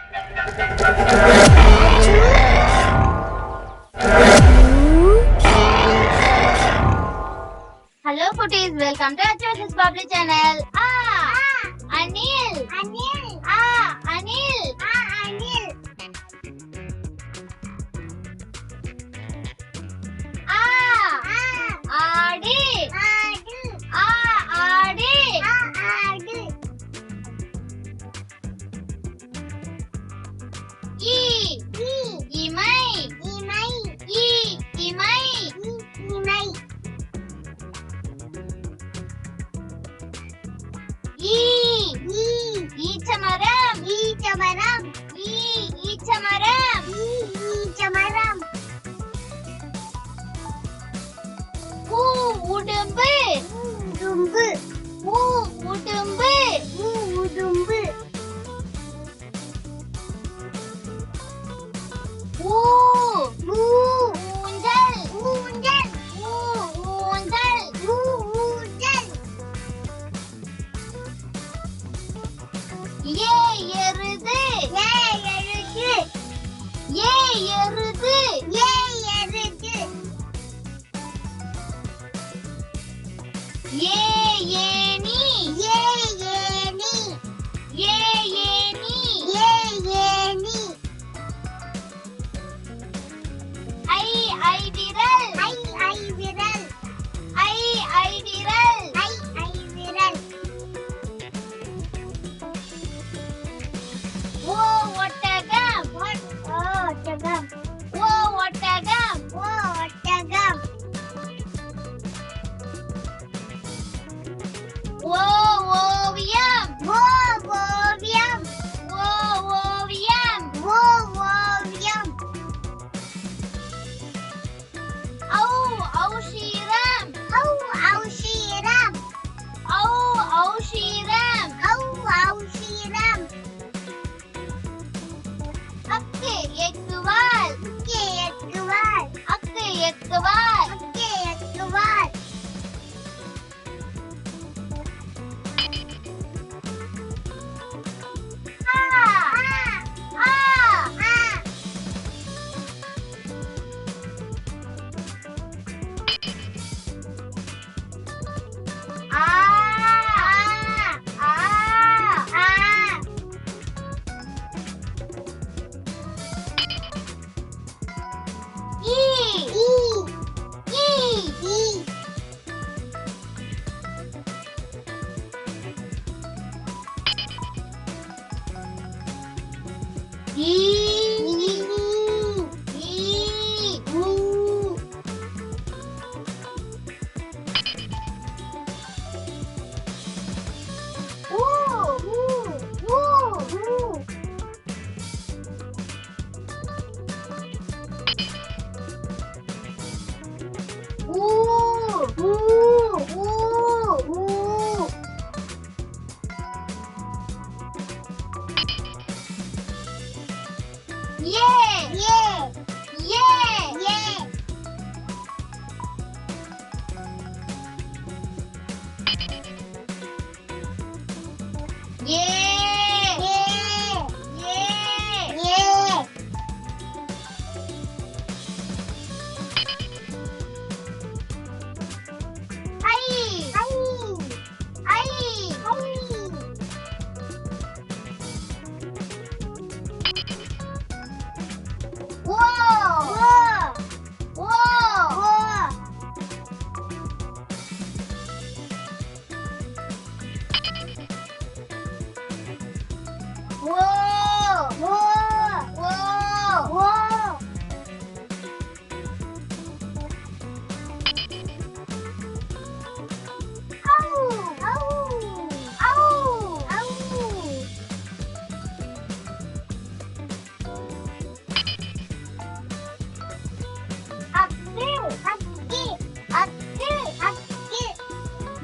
Hello Putties, welcome to Achoo's Bubbly channel. Anil. Anil. Anil. Anil. Aadi. Aadi. Aadi. Aadi. Imai. Imai. Imai. Imai. Eechamaram. Eechamaram. Eechamaram. Eechamaram. Udumbu. Udumbu. Udumbu. Udumbu. Unjal. Unjal. Unjal. Unjal. எருது. எருது. எருது. எருது. Any. Any. Any. Any. ஐ விரல். ஐ விரல். ஐ விரல். ஐ விரல். ஒட்டகம். ஒட்டகம். ஒட்டகம். ஒட்டகம். ஓவியம். ஓவியம். ஓவியம். ஓவியம். ஔஷீரம். ஔஷீரம். ஔஷீரம். ஔஷீரம். அக்கு எக்குவால். அக்கு எக்குவால். அக்கு எக்குவால். அக்கு எக்குவால்.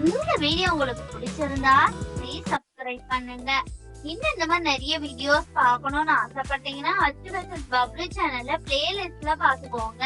இந்த வீடியோ உங்களுக்கு பிடிச்சிருந்தா ப்ளீஸ் சப்ஸ்கிரைப் பண்ணுங்க. இன்னும் இந்த மாதிரி நிறைய வீடியோஸ் பார்க்கணும்னு ஆசைப்பட்டீங்கன்னா அச்சு பப்ளி சேனல்ல பிளேலிஸ்ட்ல பாத்துக்கோங்க.